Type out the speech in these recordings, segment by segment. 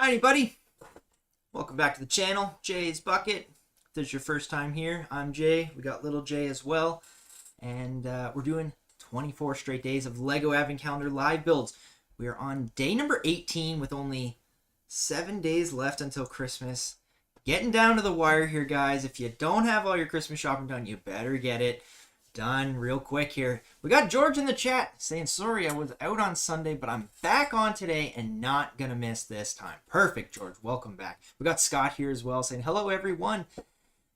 Hi, buddy. Welcome back to the channel, Jay's Bucket. If this is your first time here, I'm Jay. We got little Jay as well. And we're doing 24 straight days of LEGO Advent Calendar live builds. We are on day number 18 with only 7 days left until Christmas. Getting down to the wire here, guys. If you don't have all your Christmas shopping done, you better get it done real quick here. We got George in the chat saying, sorry, I was out on Sunday, but I'm back on today and not gonna miss this time. Perfect, George. Welcome back. We got Scott here as well saying, hello, everyone.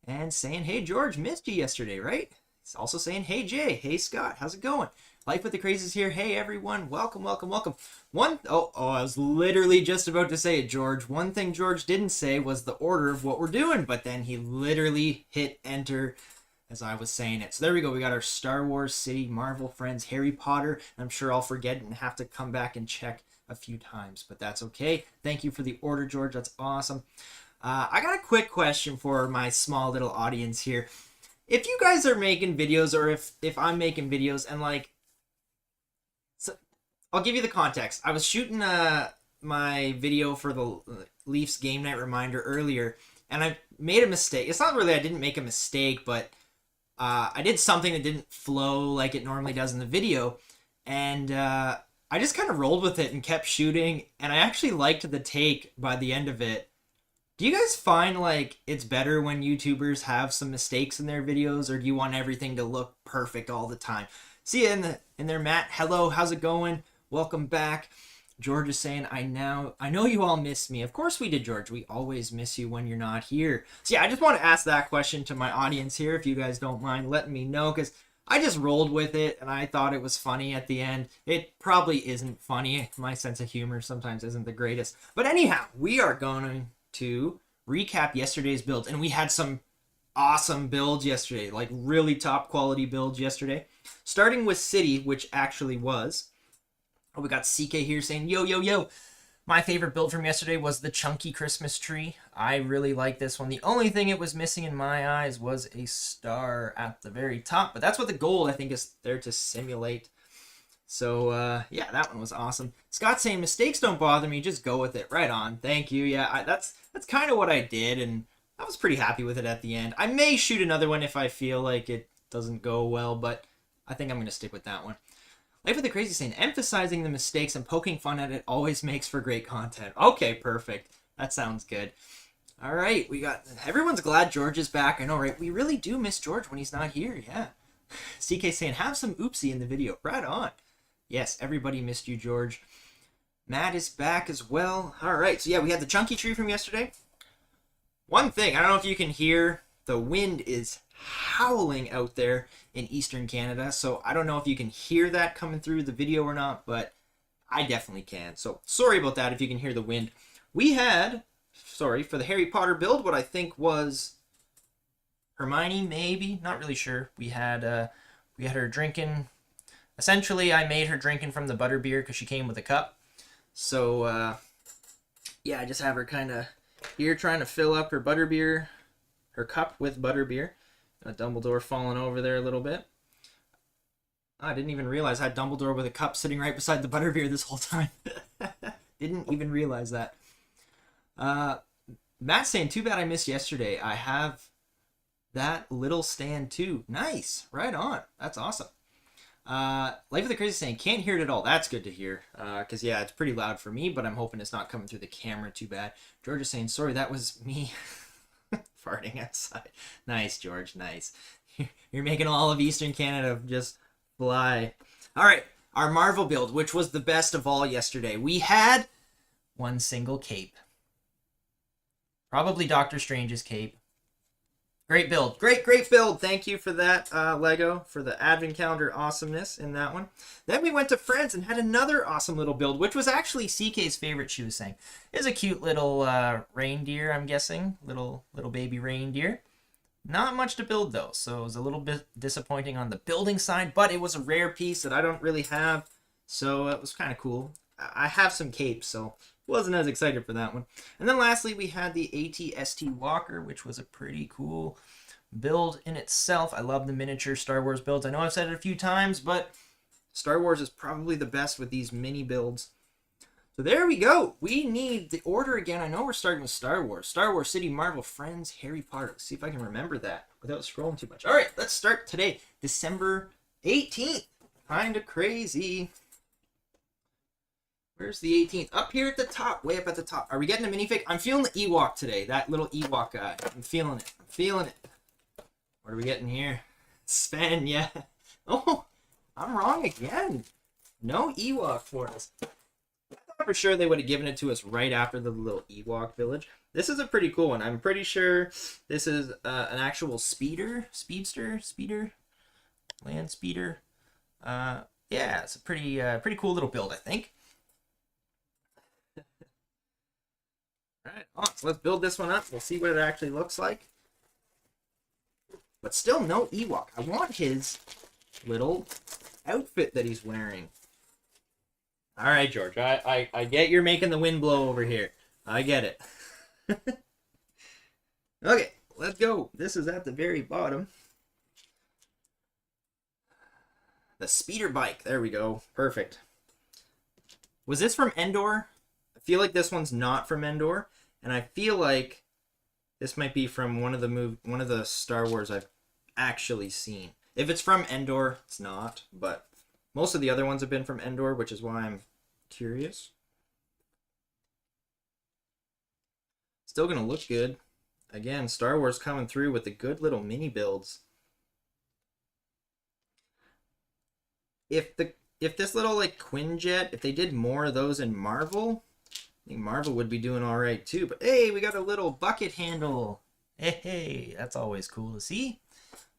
And saying, hey, George, missed you yesterday, right? He's also saying, hey, Jay. Hey, Scott. How's it going? Life with the Crazies here. Hey, everyone. Welcome, welcome, welcome. I was literally just about to say it, George. One thing George didn't say was the order of what we're doing, but then he literally hit enter as I was saying it. So there we go. We got our Star Wars City, Marvel Friends, Harry Potter. I'm sure I'll forget and have to come back and check a few times, but that's okay. Thank you for the order, George. That's awesome. I got a quick question for my small little audience here. If you guys are making videos, or if I'm making videos, and so I'll give you the context. I was shooting my video for the Leafs game night reminder earlier, and I made a mistake. It's not really I didn't make a mistake, but I did something that didn't flow like it normally does in the video, and I just kind of rolled with it and kept shooting, and I actually liked the take by the end of it. Do you guys find like it's better when YouTubers have some mistakes in their videos, or do you want everything to look perfect all the time? See you in there, Matt. Hello, how's it going? Welcome back. George is saying, I know you all miss me. Of course we did, George. We always miss you when you're not here. So yeah, I just want to ask that question to my audience here, if you guys don't mind letting me know, because I just rolled with it and I thought it was funny at the end. It probably isn't funny. My sense of humor sometimes isn't the greatest. But anyhow, we are going to recap yesterday's builds, and we had some awesome builds yesterday, like really top quality builds yesterday. Starting with City, which actually was... Oh, we got CK here saying, yo, yo, yo. My favorite build from yesterday was the chunky Christmas tree. I really like this one. The only thing it was missing in my eyes was a star at the very top. But that's what the gold, I think, is there to simulate. So, yeah, that one was awesome. Scott saying, mistakes don't bother me. Just go with it. Right on. Thank you. Yeah, that's kind of what I did. And I was pretty happy with it at the end. I may shoot another one if I feel like it doesn't go well. But I think I'm going to stick with that one. Life with the Crazy saying, emphasizing the mistakes and poking fun at it always makes for great content. Okay, perfect. That sounds good. All right, we got... Everyone's glad George is back. I know, right? We really do miss George when he's not here, yeah. CK saying, have some oopsie in the video. Right on. Yes, everybody missed you, George. Matt is back as well. All right, so yeah, we had the chunky tree from yesterday. One thing, I don't know if you can hear, the wind is howling out there in Eastern Canada, so I don't know if you can hear that coming through the video or not, but I definitely can. So sorry about that if you can hear the wind. We had, sorry, for the Harry Potter build, what I think was Hermione, maybe, not really sure. We had her drinking. Essentially, I made her drinking from the butterbeer because she came with a cup. So yeah, I just have her kind of here trying to fill up her butterbeer, her cup with butterbeer. Dumbledore falling over there a little bit. I didn't even realize I had Dumbledore with a cup sitting right beside the butterbeer this whole time. Didn't even realize that. Matt's saying, too bad I missed yesterday. I have that little stand too. Nice. Right on. That's awesome. Life of the Crazy saying, can't hear it at all. That's good to hear. Because, yeah, it's pretty loud for me, but I'm hoping it's not coming through the camera too bad. George is saying, sorry, that was me. Farting outside. Nice, George. Nice. You're making all of Eastern Canada just fly. All right. Our Marvel build, which was the best of all yesterday. We had one single cape. Probably Doctor Strange's cape. Great build. Great build. Thank you for that, Lego, for the Advent Calendar awesomeness in that one. Then we went to Friends and had another awesome little build, which was actually CK's favorite, she was saying. It was a cute little reindeer, I'm guessing. Little baby reindeer. Not much to build, though, so it was a little bit disappointing on the building side, but it was a rare piece that I don't really have, so it was kind of cool. I have some capes, so wasn't as excited for that one. And then lastly, we had the AT-ST Walker, which was a pretty cool build in itself. I love the miniature Star Wars builds. I know I've said it a few times, but Star Wars is probably the best with these mini builds. So there we go. We need the order again. I know we're starting with Star Wars. Star Wars City, Marvel, Friends, Harry Potter. Let's see if I can remember that without scrolling too much. All right, let's start today. December 18th. Kind of crazy. Where's the 18th? Up here at the top. Way up at the top. Are we getting a minifig? I'm feeling the Ewok today. That little Ewok guy. I'm feeling it. I'm feeling it. What are we getting here? Sven, yeah. Oh, I'm wrong again. No Ewok for us. I thought for sure they would have given it to us right after the little Ewok village. This is a pretty cool one. I'm pretty sure this is an actual speeder, land speeder. Yeah, it's a pretty cool little build, I think. All right, so let's build this one up. We'll see what it actually looks like. But still no Ewok. I want his little outfit that he's wearing. All right, George. I get you're making the wind blow over here. I get it. Okay, let's go. This is at the very bottom. The speeder bike. There we go. Perfect. Was this from Endor? I feel like this one's not from Endor, and I feel like this might be from one of the Star Wars I've actually seen. If it's from Endor, it's not, but most of the other ones have been from Endor, which is why I'm curious. Still gonna look good. Again, Star Wars coming through with the good little mini builds. If this little like Quinjet, if they did more of those in Marvel, I think Marvel would be doing all right too. But hey, we got a little bucket handle. Hey, that's always cool to see.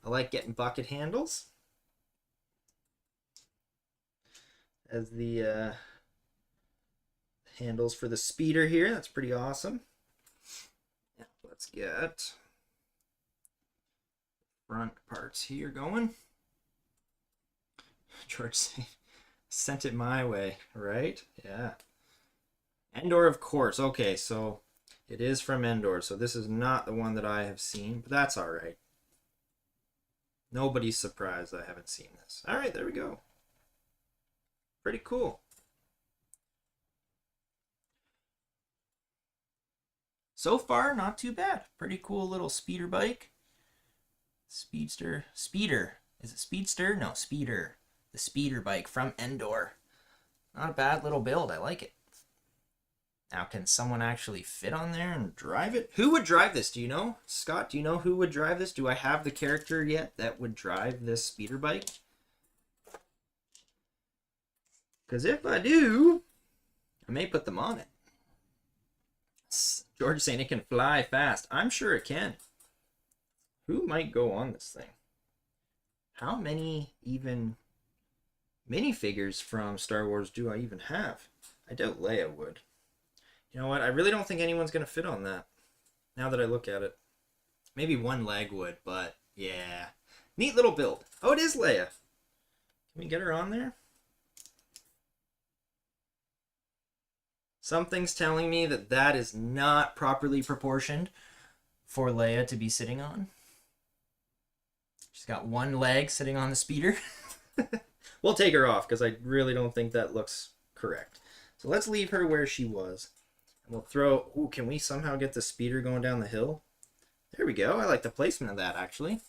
I like getting bucket handles. As the handles for the speeder here. That's pretty awesome. Yeah, let's get front parts here going. George sent it my way, right? Yeah. Endor, of course. Okay, so it is from Endor. So this is not the one that I have seen, but that's all right. Nobody's surprised I haven't seen this. All right, there we go. Pretty cool. So far, not too bad. Pretty cool little speeder bike. Speedster. Speeder. Is it Speedster? No, Speeder. The speeder bike from Endor. Not a bad little build. I like it. Now, can someone actually fit on there and drive it? Who would drive this? Do you know? Scott, do you know who would drive this? Do I have the character yet that would drive this speeder bike? Because if I do, I may put them on it. George is saying it can fly fast. I'm sure it can. Who might go on this thing? How many even minifigures from Star Wars do I even have? I doubt Leia would. You know what? I really don't think anyone's going to fit on that. Now that I look at it. Maybe one leg would, but yeah. Neat little build. Oh, it is Leia. Can we get her on there? Something's telling me that that is not properly proportioned for Leia to be sitting on. She's got one leg sitting on the speeder. We'll take her off because I really don't think that looks correct. So let's leave her where she was. And we'll throw... Ooh, can we somehow get the speeder going down the hill? There we go. I like the placement of that, actually.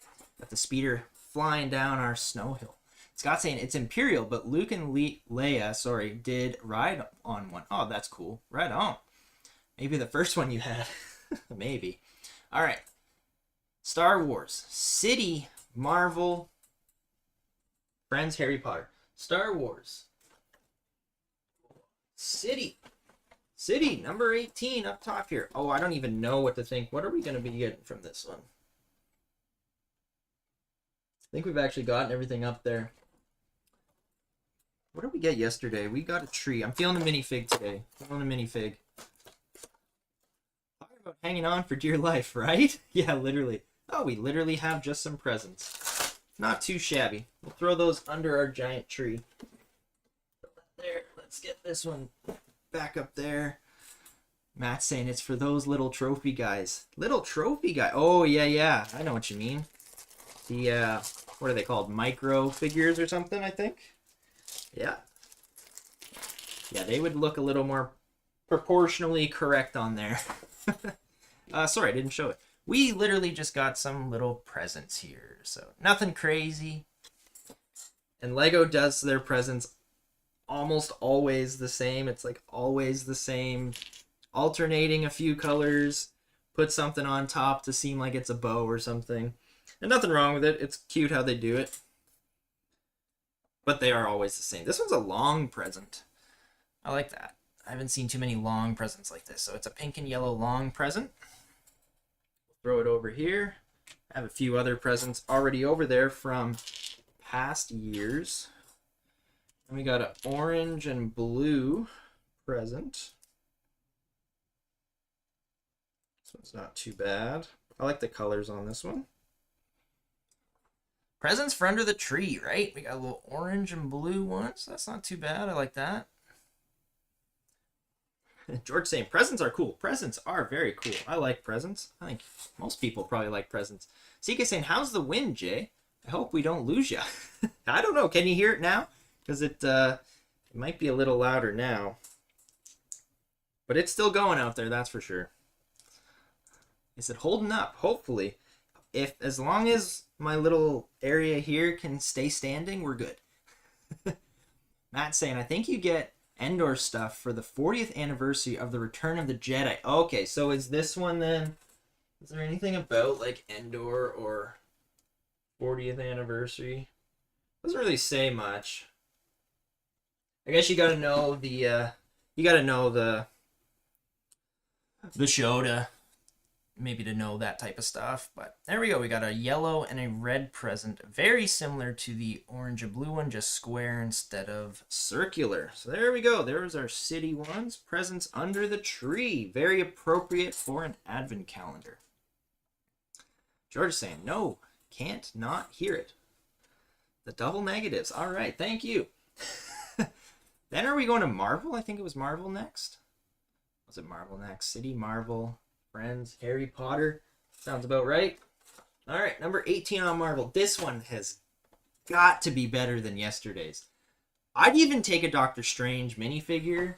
Got the speeder flying down our snow hill. Scott's saying it's Imperial, but Luke and Leia, did ride on one. Oh, that's cool. Right on. Maybe the first one you had. Maybe. All right. Star Wars. City, Marvel, Friends, Harry Potter. Star Wars. City. City, number 18 up top here. Oh, I don't even know what to think. What are we going to be getting from this one? I think we've actually gotten everything up there. What did we get yesterday? We got a tree. I'm feeling a minifig today. Feeling a minifig. Talking about hanging on for dear life, right? Yeah, literally. Oh, we literally have just some presents. Not too shabby. We'll throw those under our giant tree. There. Let's get this one back up there. Matt's saying it's for those little trophy guys. Little trophy guy. Oh, yeah. I know what you mean. The, what are they called? Micro figures or something, I think. Yeah. Yeah, they would look a little more proportionally correct on there. Sorry, I didn't show it. We literally just got some little presents here, so nothing crazy. And Lego does their presents almost always the same. It's like always the same, alternating a few colors, put something on top to seem like it's a bow or something. And nothing wrong with it. It's cute how they do it. But they are always the same. This one's a long present. I like that. I haven't seen too many long presents like this. So it's a pink and yellow long present. Throw it over here. I have a few other presents already over there from past years. And we got an orange and blue present. This one's not too bad. I like the colors on this one. Presents for under the tree, right? We got a little orange and blue ones. That's not too bad. I like that. George saying presents are cool. Presents are very cool. I like presents. I think most people probably like presents. Sika saying, how's the wind, Jay? I hope we don't lose you. I don't know. Can you hear it now? Because it might be a little louder now. But it's still going out there, that's for sure. Is it holding up? Hopefully. As long as my little area here can stay standing, we're good. Matt's saying, I think you get Endor stuff for the 40th anniversary of the Return of the Jedi. Okay, so is this one then? Is there anything about like Endor or 40th anniversary? Doesn't really say much. I guess you gotta know the the show to maybe to know that type of stuff. But there we go. We got a yellow and a red present, very similar to the orange and blue one, just square instead of circular. So there we go. There's our city ones. Presents under the tree, very appropriate for an advent calendar. George is saying, no, can't not hear it. The double negatives. All right, thank you. Then are we going to Marvel? I think it was Marvel next. Was it Marvel next? City, Marvel, Friends, Harry Potter. Sounds about right. All right, number 18 on Marvel. This one has got to be better than yesterday's. I'd even take a Doctor Strange minifigure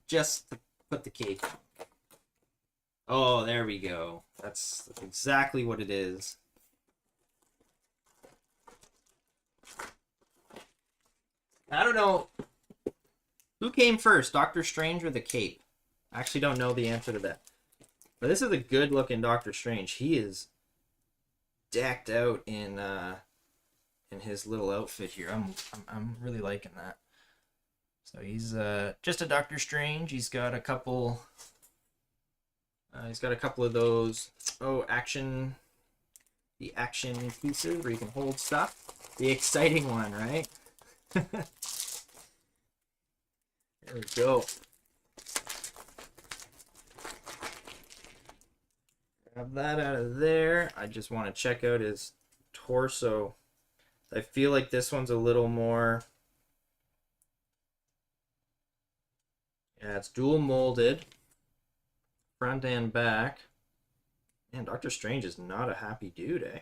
just to put the cape on. Oh, there we go. That's exactly what it is. I don't know. Who came first, Doctor Strange or the cape? I actually don't know the answer to that. But this is a good-looking Doctor Strange. He is decked out in his little outfit here. I'm really liking that. So he's just a Doctor Strange. He's got a couple. He's got a couple of those. Oh, action. The action pieces where you can hold stuff. The exciting one, right? There we go. Grab that out of there. I just want to check out his torso. I feel like this one's a little more... Yeah, it's dual molded. Front and back. Man, Doctor Strange is not a happy dude, eh?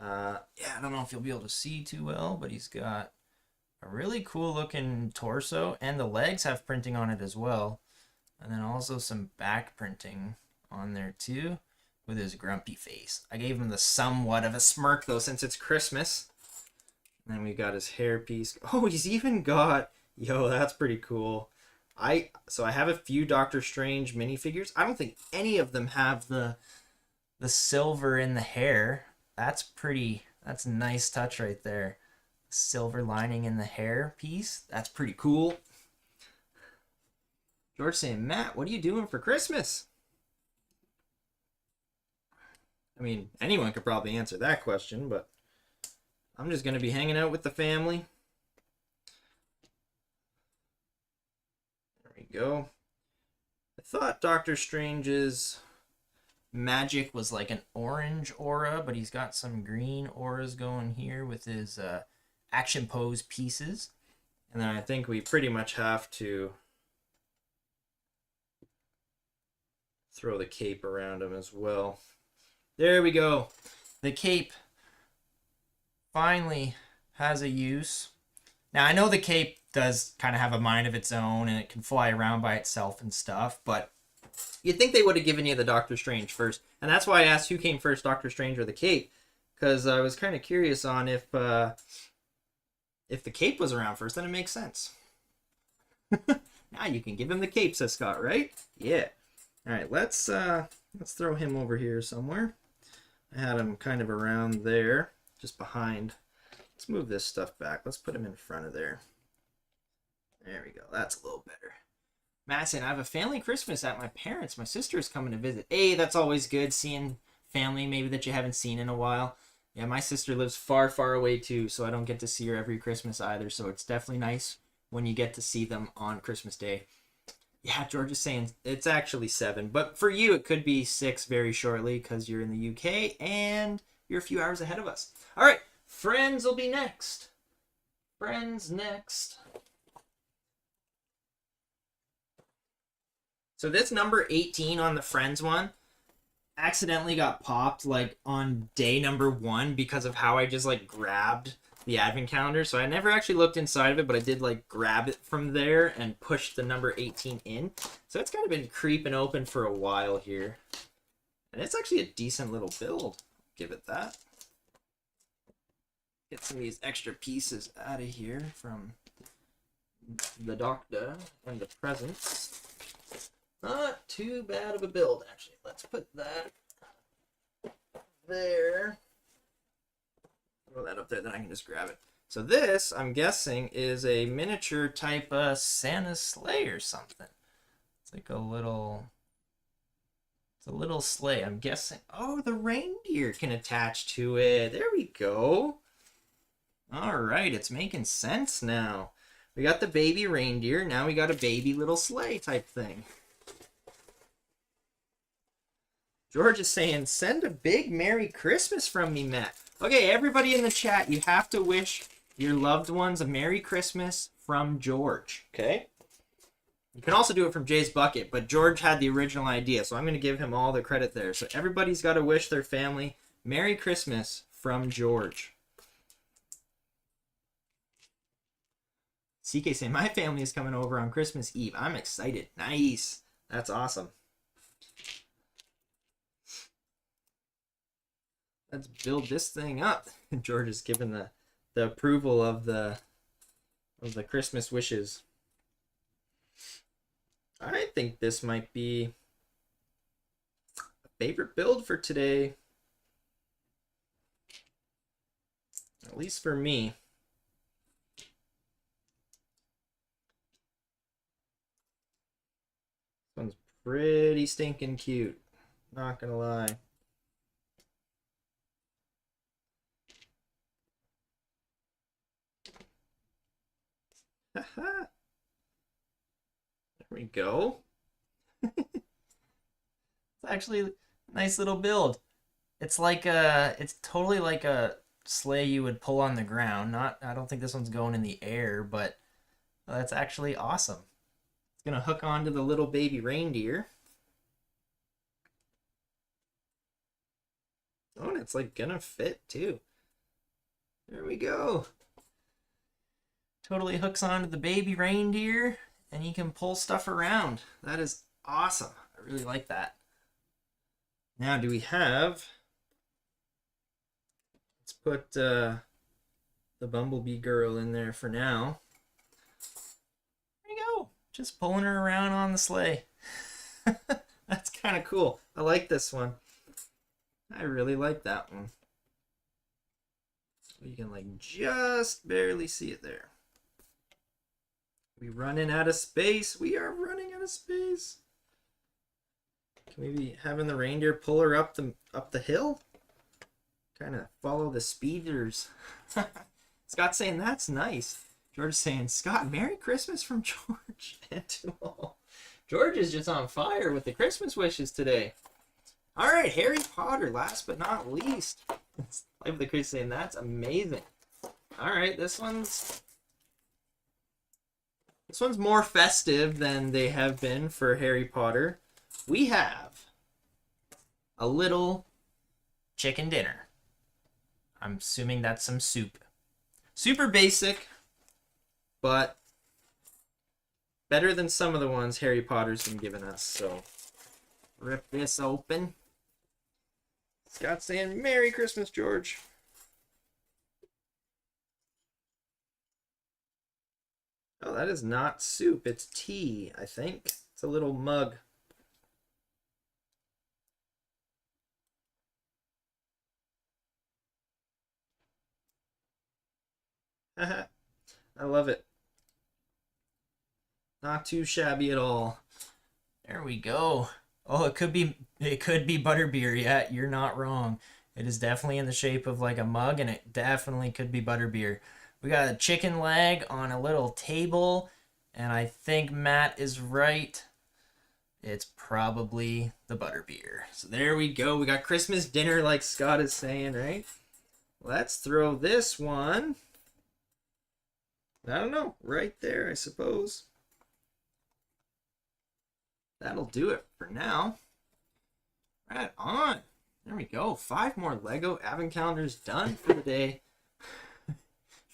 Yeah, I don't know if you'll be able to see too well, but he's got a really cool looking torso, and the legs have printing on it as well. And then also some back printing on there too, with his grumpy face. I gave him the somewhat of a smirk though, since it's Christmas. And then we got his hairpiece. Oh, he's even got... Yo, that's pretty cool. So I have a few Doctor Strange minifigures. I don't think any of them have the silver in the hair. That's pretty... That's a nice touch right there. Silver lining in the hair piece. That's pretty cool. George saying, Matt, what are you doing for Christmas? I mean, anyone could probably answer that question, but I'm just going to be hanging out with the family. There we go. I thought Doctor Strange's magic was like an orange aura, but he's got some green auras going here with his action pose pieces. And then I think we pretty much have to throw the cape around him as well. There we go. The cape finally has a use. Now I know the cape does kind of have a mind of its own, and it can fly around by itself and stuff. But you'd think they would have given you the Doctor Strange first, and that's why I asked who came first, Doctor Strange or the cape, because I was kind of curious on if the cape was around first. Then it makes sense. Now you can give him the cape, says Scott, right? Yeah. All right, let's throw him over here somewhere. I had him kind of around there, just behind. Let's move this stuff back. Let's put him in front of there. There we go. That's a little better. Madison, I have a family Christmas at my parents'. My sister is coming to visit. Hey, that's always good, seeing family maybe that you haven't seen in a while. Yeah, my sister lives far, far away too, so I don't get to see her every Christmas either. So it's definitely nice when you get to see them on Christmas Day. Yeah, George is saying it's actually 7, but for you it could be 6 very shortly because you're in the UK and you're a few hours ahead of us. All right, Friends will be next. Friends next. So this number 18 on the Friends one accidentally got popped like on day number 1 because of how I just like grabbed the advent calendar. So I never actually looked inside of it, but I did like grab it from there and push the number 18 in. So it's kind of been creeping open for a while here. And it's actually a decent little build. Give it that. Get some of these extra pieces out of here from the doctor and the presents. Not too bad of a build, actually. Let's put that there. Throw that up there, then I can just grab it. So this, I'm guessing, is a miniature type Santa sleigh or something. It's like a little sleigh. I'm guessing. Oh, the reindeer can attach to it. There we go. All right, it's making sense now. We got the baby reindeer. Now we got a baby little sleigh type thing. George is saying, send a big Merry Christmas from me, Matt. Okay, everybody in the chat, you have to wish your loved ones a Merry Christmas from George, okay? You can also do it from Jay's Bucket, but George had the original idea, so I'm going to give him all the credit there. So everybody's got to wish their family Merry Christmas from George. CK saying, my family is coming over on Christmas Eve. I'm excited. Nice. That's awesome. Let's build this thing up. George is giving the approval of the Christmas wishes. I think this might be a favorite build for today. At least for me. This one's pretty stinking cute. Not gonna lie. Haha. There we go. It's actually a nice little build. It's like it's totally like a sleigh you would pull on the ground. I don't think this one's going in the air, but that's actually awesome. It's gonna hook onto the little baby reindeer. Oh, and it's like gonna fit too. There we go. Totally hooks onto the baby reindeer, and you can pull stuff around. That is awesome. I really like that. Now, do we have... Let's put the Bumblebee girl in there for now. There you go. Just pulling her around on the sleigh. That's kind of cool. I like this one. I really like that one. You can like just barely see it there. We running out of space. We are running out of space. Can we be having the reindeer pull her up the hill? Kind of follow the speeders. Scott's saying that's nice. George saying, Scott, Merry Christmas from George and to all. George is just on fire with the Christmas wishes today. All right, Harry Potter, last but not least. Life of the Chris saying that's amazing. All right, this one's more festive than they have been for Harry Potter. We have a little chicken dinner. I'm assuming that's some soup. Super basic, but better than some of the ones Harry Potter's been giving us. So rip this open. Scott saying Merry Christmas, George. Oh, that is not soup. It's tea, I think. It's a little mug. I love it. Not too shabby at all. There we go. Oh, it could be butterbeer. Yeah, you're not wrong. It is definitely in the shape of like a mug, and it definitely could be butterbeer. We got a chicken leg on a little table, and I think Matt is right. It's probably the butterbeer. So there we go. We got Christmas dinner like Scott is saying, right? Let's throw this one. I don't know. Right there, I suppose. That'll do it for now. Right on. There we go. 5 more Lego Advent calendars done for the day.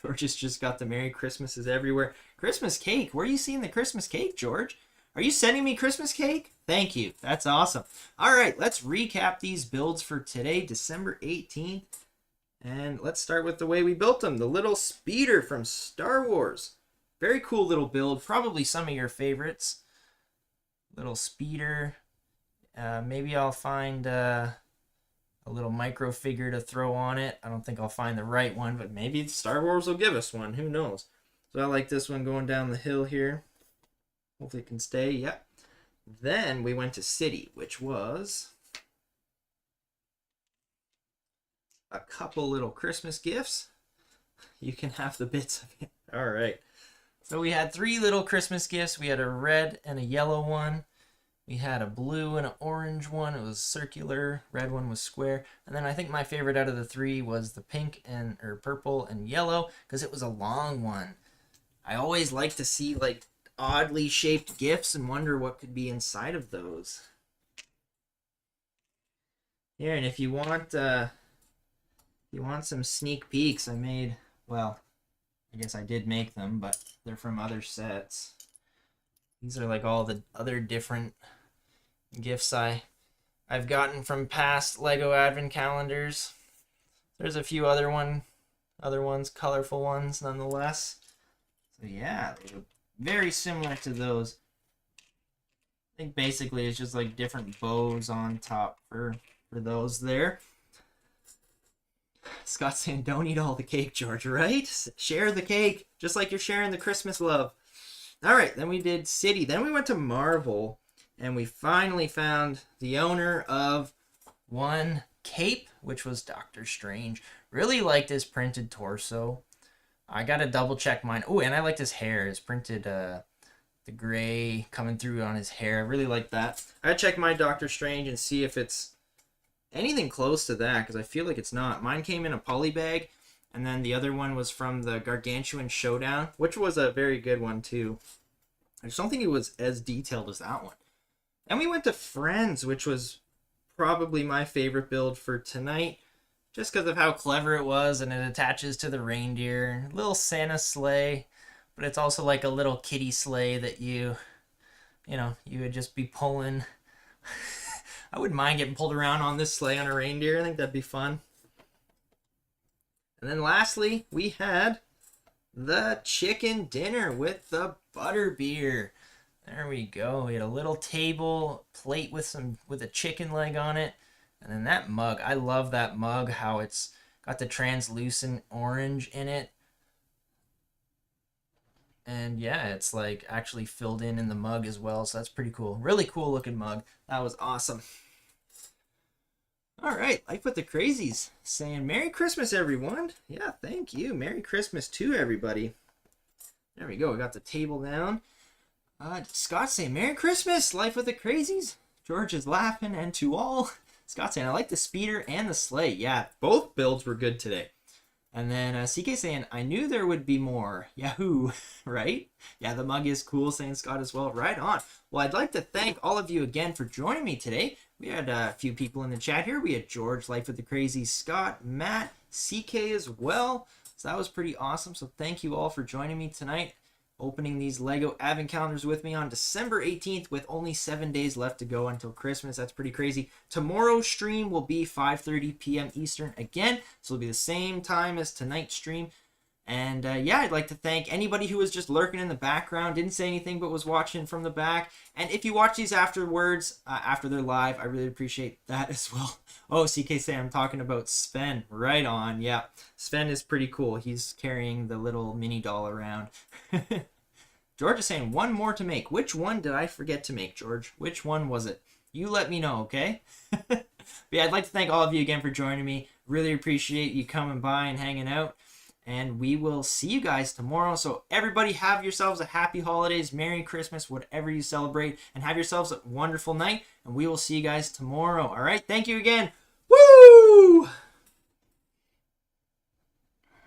George has just got the Merry Christmases everywhere. Christmas cake. Where are you seeing the Christmas cake, George? Are you sending me Christmas cake? Thank you. That's awesome. All right, let's recap these builds for today, December 18th. And let's start with the way we built them. The little speeder from Star Wars. Very cool little build. Probably some of your favorites. Little speeder. Maybe I'll find a little micro figure to throw on it. I don't think I'll find the right one, but maybe Star Wars will give us one. Who knows? So I like this one going down the hill here. Hopefully it can stay. Yep. Then we went to City, which was a couple little Christmas gifts. You can have the bits of it. All right. So we had 3 little Christmas gifts. We had a red and a yellow one. We had a blue and an orange one. It was circular. Red one was square. And then I think my favorite out of the 3 was the pink and or purple and yellow because it was a long one. I always like to see like oddly shaped gifts and wonder what could be inside of those. Here, and if you want some sneak peeks, I made, well, I guess I did make them, but they're from other sets. These are like all the other different gifts I've gotten from past Lego Advent calendars. There's a few other ones, colorful ones nonetheless. So yeah, they're very similar to those. I think basically it's just like different bows on top for those there. Scott's saying, don't eat all the cake, George, right? Share the cake, just like you're sharing the Christmas love. All right, then we did City. Then we went to Marvel, and we finally found the owner of one cape, which was Doctor Strange. Really liked his printed torso. I got to double check mine. Oh, and I liked his hair. His printed, the gray coming through on his hair. I really like that. I check my Doctor Strange and see if it's anything close to that, because I feel like it's not. Mine came in a poly bag, and then the other one was from the Gargantuan Showdown, which was a very good one too. I just don't think it was as detailed as that one. And we went to Friends, which was probably my favorite build for tonight, just because of how clever it was, and it attaches to the reindeer. Little Santa sleigh, but it's also like a little kitty sleigh that you would just be pulling. I wouldn't mind getting pulled around on this sleigh on a reindeer. I think that'd be fun. And then lastly, we had the chicken dinner with the butterbeer. There we go. We had a little table plate with a chicken leg on it. And then that mug. I love that mug, how it's got the translucent orange in it. And yeah, it's like actually filled in the mug as well. So that's pretty cool. Really cool looking mug. That was awesome. All right, Life with the Crazies saying Merry Christmas, everyone. Yeah, thank you. Merry Christmas to everybody. There we go. We got the table down. Scott saying Merry Christmas, Life with the Crazies. George is laughing, and to all. Scott saying I like the speeder and the sleigh. Yeah, both builds were good today. And then CK saying I knew there would be more. Yahoo, right? Yeah, the mug is cool, saying Scott as well. Right on. Well, I'd like to thank all of you again for joining me today. We had a few people in the chat here. We had George, Life with the Crazy, Scott, Matt, CK as well. So that was pretty awesome. So thank you all for joining me tonight. opening these Lego advent calendars with me on December 18th with only 7 days left to go until Christmas. That's pretty crazy. Tomorrow's stream will be 5:30 p.m. Eastern again, so it'll be the same time as tonight's stream. And yeah, I'd like to thank anybody who was just lurking in the background, didn't say anything but was watching from the back. And if you watch these afterwards, after they're live, I really appreciate that as well. Oh, CK say I'm talking about Sven. Right on. Yeah, Sven is pretty cool. He's carrying the little mini doll around. George is saying one more to make. Which one did I forget to make, George? Which one was it? You let me know, okay? But yeah, I'd like to thank all of you again for joining me. Really appreciate you coming by and hanging out. And we will see you guys tomorrow. So everybody have yourselves a happy holidays, Merry Christmas, whatever you celebrate. And have yourselves a wonderful night. And we will see you guys tomorrow. All right? Thank you again. Woo!